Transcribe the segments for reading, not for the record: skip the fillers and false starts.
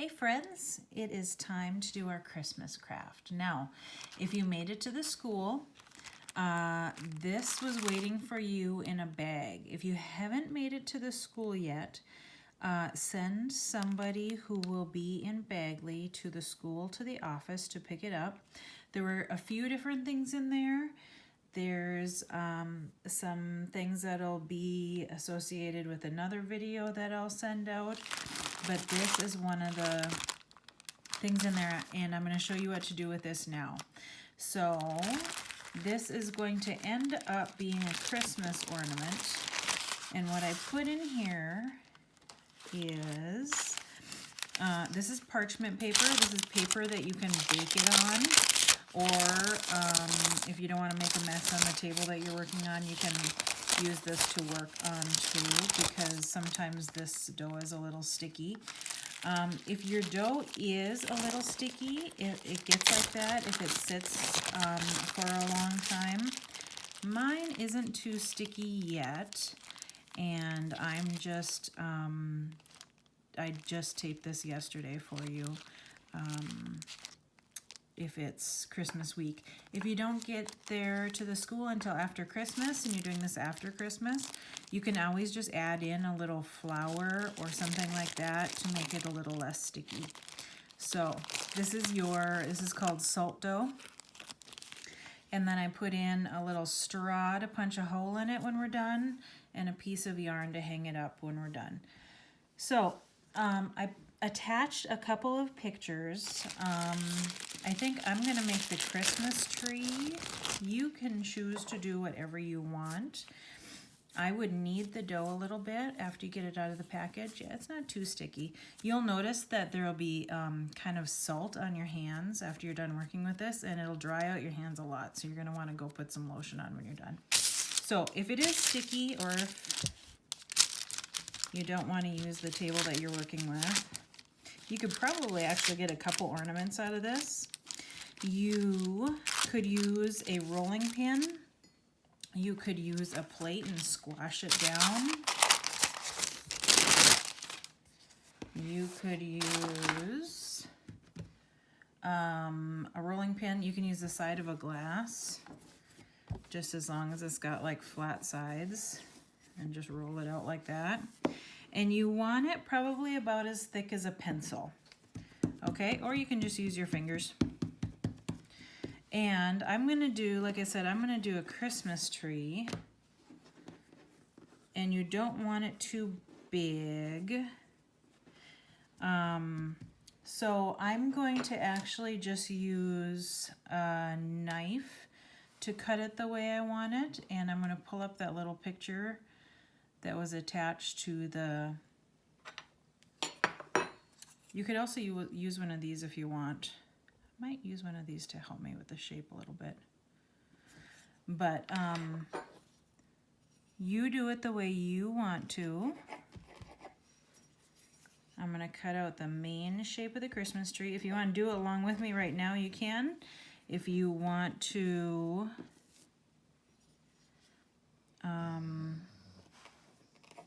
Hey friends, it is time to do our Christmas craft. Now, if you made it to the school, this was waiting for you in a bag. If you haven't made it to the school yet, send somebody who will be in Bagley to the school, to the office to pick it up. There were a few different things in there. There's some things that'll be associated with another video that I'll send out. But this is one of the things in there, and I'm going to show you what to do with this now. So this is going to end up being a Christmas ornament. And what I put in here is, this is parchment paper. This is paper that you can bake it on. Or if you don't want to make a mess on the table that you're working on, you can use this to work on too, because sometimes this dough is a little sticky. If your dough is a little sticky, it gets like that if it sits for a long time. Mine isn't too sticky yet, and I'm just, I just taped this yesterday for you. If it's Christmas week. If you don't get there to the school until after Christmas and you're doing this after Christmas, you can always just add in a little flour or something like that to make it a little less sticky. So this is called salt dough. And then I put in a little straw to punch a hole in it when we're done, and a piece of yarn to hang it up when we're done. So I attached a couple of pictures. I think I'm going to make the Christmas tree. You can choose to do whatever you want. I would knead the dough a little bit after you get it out of the package. Yeah, it's not too sticky. You'll notice that there will be kind of salt on your hands after you're done working with this, and it'll dry out your hands a lot. So you're going to want to go put some lotion on when you're done. So if it is sticky, or if you don't want to use the table that you're working with, you could probably actually get a couple ornaments out of this. You could use a rolling pin. You could use a plate and squash it down. You could use a rolling pin. You can use the side of a glass, just as long as it's got like flat sides, and just roll it out like that. And you want it probably about as thick as a pencil, okay? Or you can just use your fingers. And I'm gonna do, like I said, I'm gonna do a Christmas tree. And you don't want it too big. So I'm going to actually just use a knife to cut it the way I want it. And I'm gonna pull up that little picture that was attached to the, you could also use one of these if you want. I might use one of these to help me with the shape a little bit. But you do it the way you want to. I'm gonna cut out the main shape of the Christmas tree. If you want to do it along with me right now, you can. If you want to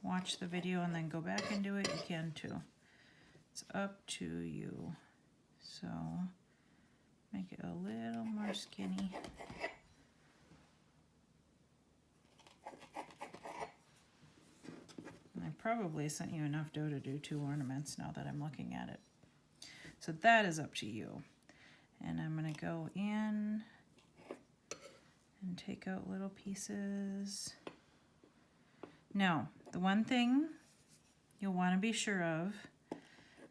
watch the video and then go back and do it, you can too. It's up to you. So make it a little more skinny. And I probably sent you enough dough to do 2 ornaments now that I'm looking at it. So that is up to you. And I'm gonna go in and take out little pieces. Now, the one thing you'll want to be sure of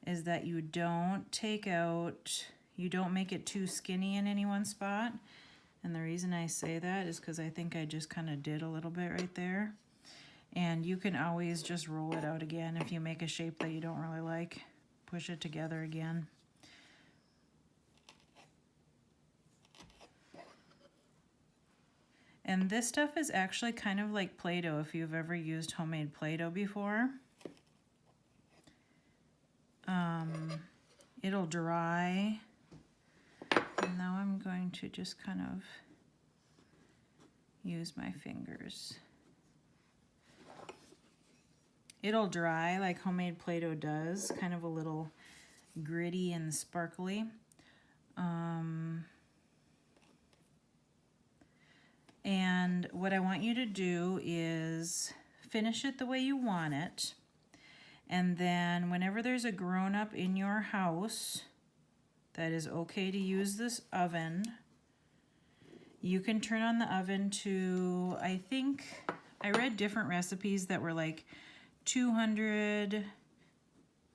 is that you don't make it too skinny in any one spot. And the reason I say that is because I think I just kind of did a little bit right there. And you can always just roll it out again if you make a shape that you don't really like. Push it together again. And this stuff is actually kind of like Play-Doh if you've ever used homemade Play-Doh before. It'll dry. And now I'm going to just kind of use my fingers. It'll dry like homemade Play-Doh does, kind of a little gritty and sparkly. And what I want you to do is finish it the way you want it. And then whenever there's a grown-up in your house that is okay to use this oven, you can turn on the oven to, I think, I read different recipes that were like 200,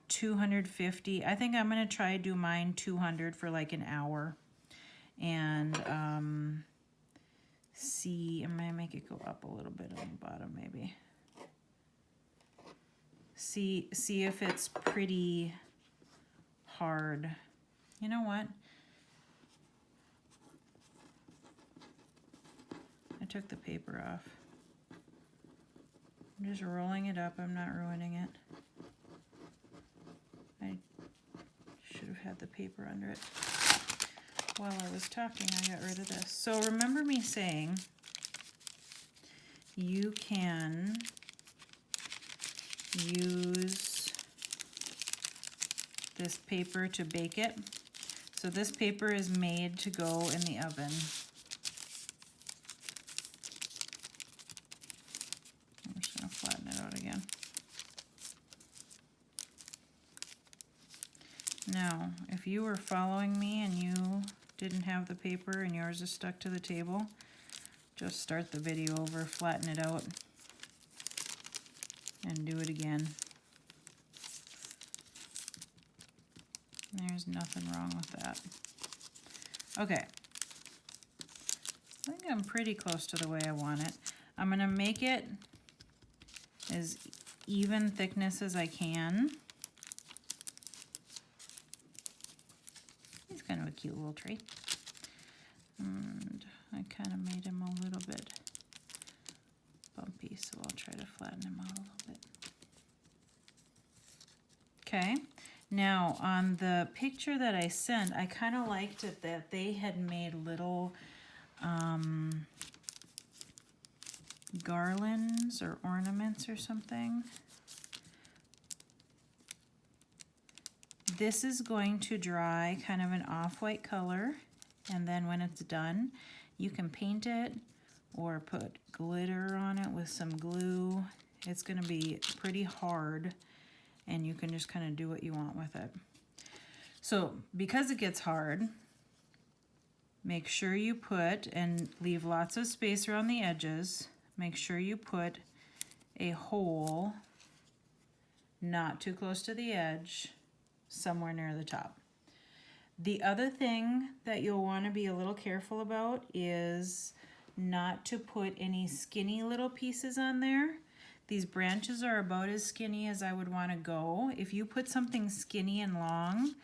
250. I think I'm going to try to do mine 200 for like an hour. And see, I'm going to make it go up a little bit on the bottom maybe. See if it's pretty hard. You know what? I took the paper off. I'm just rolling it up. I'm not ruining it. I should have had the paper under it. While I was talking, I got rid of this. So remember me saying you can use this paper to bake it. So this paper is made to go in the oven. I'm just going to flatten it out again. Now, if you were following me and you didn't have the paper and yours is stuck to the table, just start the video over, flatten it out, and do it again. There's nothing wrong with that. Okay. I think I'm pretty close to the way I want it. I'm going to make it as even thickness as I can. He's kind of a cute little tree. And I kind of made him a little bit bumpy, so I'll try to flatten him out a little bit. Okay, now on the picture that I sent, I kind of liked it that they had made little garlands or ornaments or something. This is going to dry kind of an off-white color, and then when it's done, you can paint it or put glitter on it with some glue. It's going to be pretty hard, and you can just kind of do what you want with it. So because it gets hard, make sure you put, and leave lots of space around the edges, make sure you put a hole not too close to the edge, somewhere near the top. The other thing that you'll want to be a little careful about is not to put any skinny little pieces on there. These branches are about as skinny as I would want to go. If you put something skinny and long,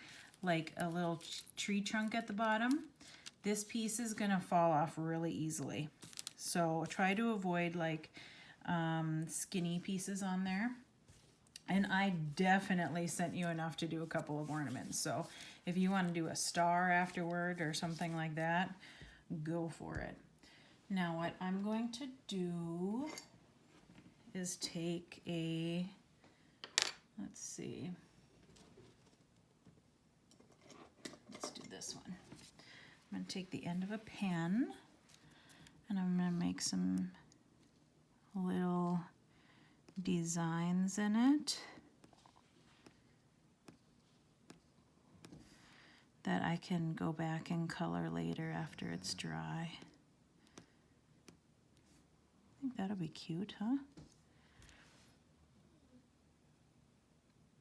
like a little tree trunk at the bottom, this piece is going to fall off really easily. So try to avoid like skinny pieces on there. And I definitely sent you enough to do a couple of ornaments. So if you want to do a star afterward or something like that, go for it. Now what I'm going to do is take a, let's see, let's do this one. I'm going to take the end of a pen and I'm going to make some little designs in it that I can go back and color later after it's dry. I think that'll be cute, huh?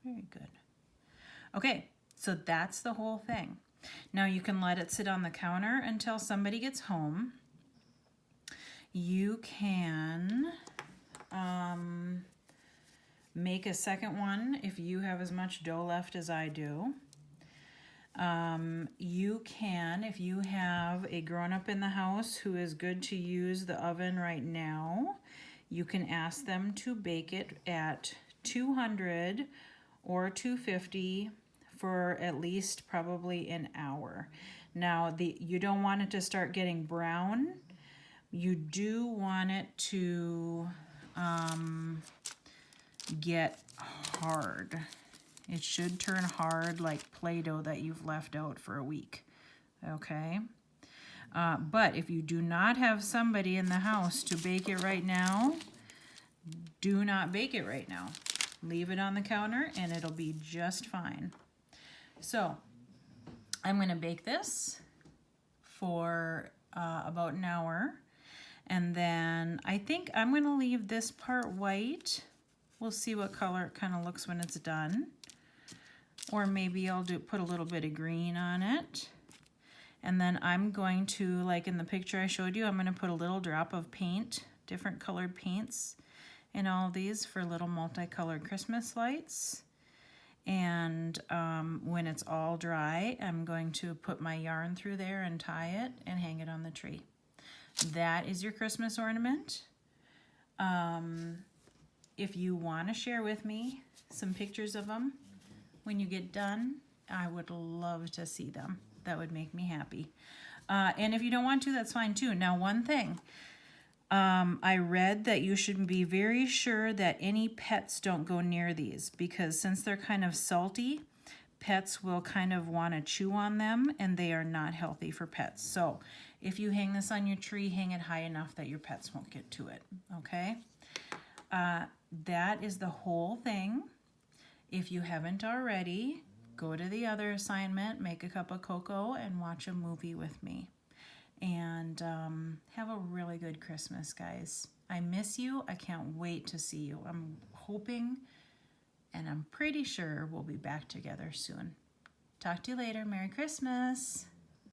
Very good. Okay, so that's the whole thing. Now you can let it sit on the counter until somebody gets home. You can make a second one if you have as much dough left as I do. You can, if you have a grown-up in the house who is good to use the oven right now, you can ask them to bake it at 200 or 250 for at least probably an hour. Now, you don't want it to start getting brown. You do want it to get hard. It should turn hard like Play-Doh that you've left out for a week. Okay? But if you do not have somebody in the house to bake it right now, do not bake it right now. Leave it on the counter and it'll be just fine. So I'm going to bake this for about an hour. And then I think I'm going to leave this part white. We'll see what color it kind of looks when it's done. Or maybe I'll put a little bit of green on it. And then I'm going to, like in the picture I showed you, I'm going to put a little drop of paint, different colored paints in all of these for little multicolored Christmas lights. And when it's all dry, I'm going to put my yarn through there and tie it and hang it on the tree. That is your Christmas ornament. If you want to share with me some pictures of them when you get done, I would love to see them. That would make me happy. And if you don't want to, that's fine too. Now, one thing, I read that you should be very sure that any pets don't go near these, because since they're kind of salty, pets will kind of want to chew on them, and they are not healthy for pets. So if you hang this on your tree, hang it high enough that your pets won't get to it, okay? That is the whole thing. If you haven't already, go to the other assignment, make a cup of cocoa, and watch a movie with me. And have a really good Christmas, guys. I miss you. I can't wait to see you. I'm hoping, and I'm pretty sure we'll be back together soon. Talk to you later. Merry Christmas.